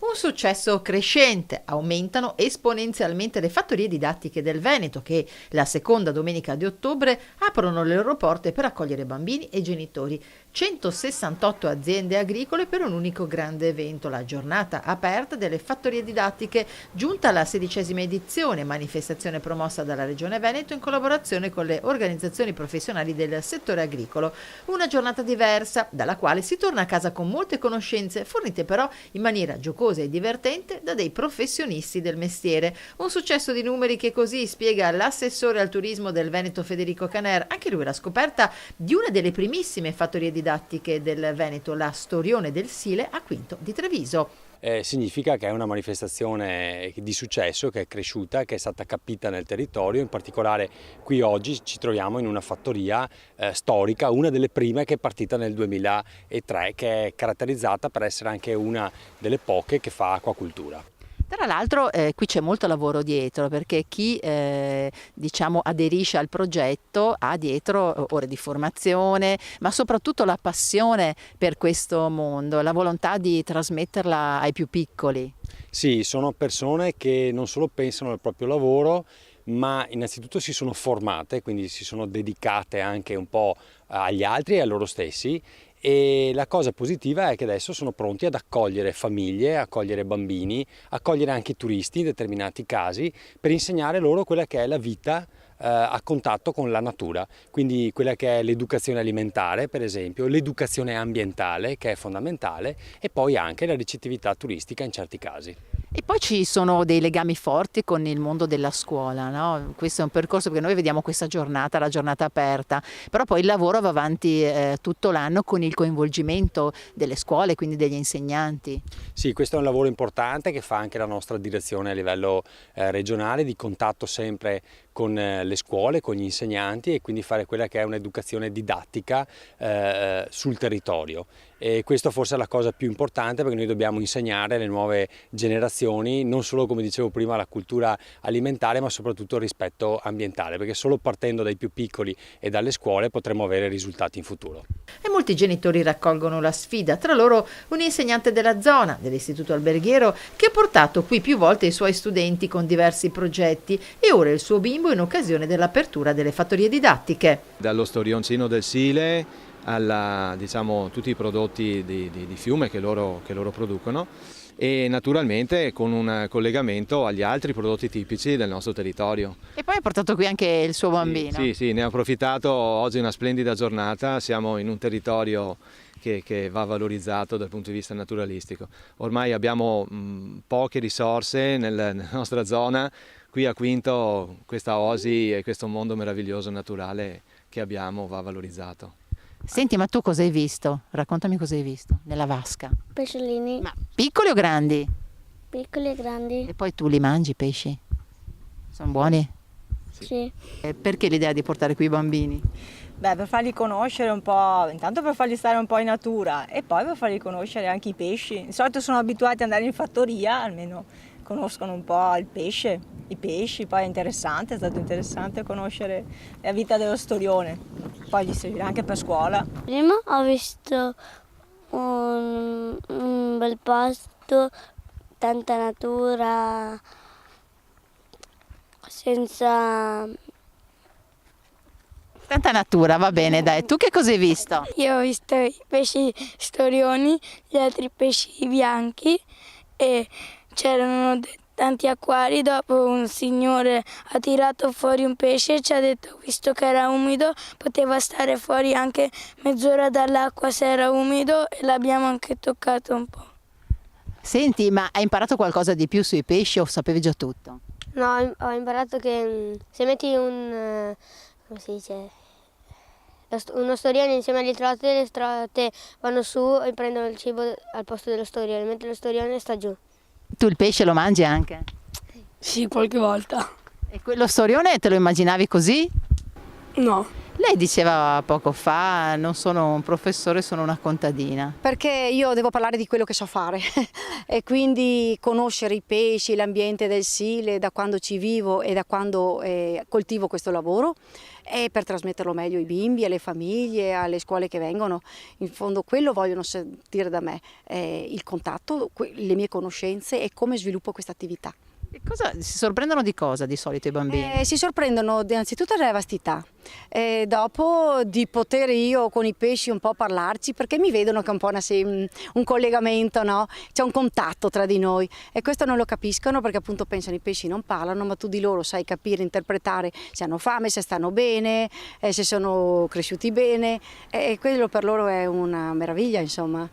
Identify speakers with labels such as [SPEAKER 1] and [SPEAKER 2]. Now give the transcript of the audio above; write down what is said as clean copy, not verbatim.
[SPEAKER 1] Un successo crescente, aumentano esponenzialmente le fattorie didattiche del Veneto che la seconda domenica di ottobre aprono le loro porte per accogliere bambini e genitori. 168 aziende agricole per un unico grande evento, la giornata aperta delle fattorie didattiche, giunta alla 16ª edizione, manifestazione promossa dalla Regione Veneto in collaborazione con le organizzazioni professionali del settore agricolo. Una giornata diversa, dalla quale si torna a casa con molte conoscenze, fornite però in maniera giocosa e divertente da dei professionisti del mestiere. Un successo di numeri che così spiega l'assessore al turismo del Veneto Federico Caner, anche lui la scoperta di una delle primissime fattorie didattiche del Veneto, la Storione del Sile a Quinto di Treviso.
[SPEAKER 2] Significa che è una manifestazione di successo, che è cresciuta, che è stata capita nel territorio. In particolare qui oggi ci troviamo in una fattoria storica, una delle prime che è partita nel 2003, che è caratterizzata per essere anche una delle poche che fa acquacultura.
[SPEAKER 1] Tra l'altro qui c'è molto lavoro dietro, perché chi aderisce al progetto ha dietro ore di formazione, ma soprattutto la passione per questo mondo, la volontà di trasmetterla ai più piccoli.
[SPEAKER 2] Sì, sono persone che non solo pensano al proprio lavoro, ma innanzitutto si sono formate, quindi si sono dedicate anche un po' agli altri e a loro stessi. E la cosa positiva è che adesso sono pronti ad accogliere famiglie, accogliere bambini, accogliere anche turisti in determinati casi, per insegnare loro quella che è la vita a contatto con la natura, quindi quella che è l'educazione alimentare, per esempio, l'educazione ambientale, che è fondamentale, e poi anche la ricettività turistica in certi casi.
[SPEAKER 1] E poi ci sono dei legami forti con il mondo della scuola, no? Questo è un percorso, perché noi vediamo questa giornata, la giornata aperta, però poi il lavoro va avanti tutto l'anno con il coinvolgimento delle scuole, quindi degli insegnanti.
[SPEAKER 2] Sì, questo è un lavoro importante che fa anche la nostra direzione a livello regionale, di contatto sempre con le scuole, con gli insegnanti, e quindi fare quella che è un'educazione didattica sul territorio. E questo forse è la cosa più importante, perché noi dobbiamo insegnare alle nuove generazioni non solo, come dicevo prima, la cultura alimentare, ma soprattutto il rispetto ambientale, perché solo partendo dai più piccoli e dalle scuole potremo avere risultati in futuro.
[SPEAKER 1] E molti genitori raccolgono la sfida, tra loro un insegnante della zona, dell'istituto alberghiero, che ha portato qui più volte i suoi studenti con diversi progetti e ora il suo bimbo in occasione dell'apertura delle fattorie didattiche.
[SPEAKER 3] Dallo storioncino del Sile alla, tutti i prodotti di fiume che loro producono, e naturalmente con un collegamento agli altri prodotti tipici del nostro territorio.
[SPEAKER 1] E poi ha portato qui anche il suo bambino.
[SPEAKER 3] Sì, ne ho approfittato. Oggi è una splendida giornata, siamo in un territorio che va valorizzato dal punto di vista naturalistico. Ormai abbiamo poche risorse nella nostra zona. Qui a Quinto questa oasi e questo mondo meraviglioso naturale che abbiamo va valorizzato.
[SPEAKER 1] Senti, ma tu cosa hai visto? Raccontami cosa hai visto nella vasca.
[SPEAKER 4] Pesciolini.
[SPEAKER 1] Ma piccoli o grandi?
[SPEAKER 4] Piccoli e grandi.
[SPEAKER 1] E poi tu li mangi i pesci? Sono buoni?
[SPEAKER 4] Sì.
[SPEAKER 1] Perché l'idea di portare qui i bambini?
[SPEAKER 5] Beh, per farli conoscere un po', intanto per farli stare un po' in natura e poi per farli conoscere anche i pesci. Di solito sono abituati ad andare in fattoria, almeno conoscono un po' il pesce, i pesci, poi è stato interessante conoscere la vita dello storione, poi gli servirà anche per scuola.
[SPEAKER 4] Prima ho visto un bel posto, tanta natura, senza...
[SPEAKER 1] Tanta natura, va bene, dai. Tu che cosa hai visto?
[SPEAKER 4] Io ho visto i pesci storioni, gli altri pesci bianchi e c'erano tanti acquari. Dopo un signore ha tirato fuori un pesce e ci ha detto, visto che era umido, poteva stare fuori anche mezz'ora dall'acqua se era umido, e l'abbiamo anche toccato un po'.
[SPEAKER 1] Senti, ma hai imparato qualcosa di più sui pesci o sapevi già tutto?
[SPEAKER 4] No, ho imparato che se metti come si dice,
[SPEAKER 6] uno storione insieme alle trote, le trote vanno su e prendono il cibo al posto dello storione, mentre lo storione sta giù.
[SPEAKER 1] Tu il pesce lo mangi anche?
[SPEAKER 4] Sì, qualche volta.
[SPEAKER 1] E quello storione te lo immaginavi così?
[SPEAKER 4] No.
[SPEAKER 1] Lei diceva poco fa, non sono un professore, sono una contadina.
[SPEAKER 7] Perché io devo parlare di quello che so fare e quindi conoscere i pesci, l'ambiente del Sile, da quando ci vivo e da quando coltivo questo lavoro, e per trasmetterlo meglio ai bimbi, alle famiglie, alle scuole che vengono. In fondo quello vogliono sentire da me, il contatto, le mie conoscenze e come sviluppo questa attività.
[SPEAKER 1] Si sorprendono di cosa di solito i bambini?
[SPEAKER 7] Si sorprendono innanzitutto della vastità, dopo di poter io con i pesci un po' parlarci, perché mi vedono che è un po' un collegamento, no? C'è un contatto tra di noi e questo non lo capiscono perché appunto pensano i pesci non parlano, ma tu di loro sai capire, interpretare se hanno fame, se stanno bene, se sono cresciuti bene, e quello per loro è una meraviglia, insomma.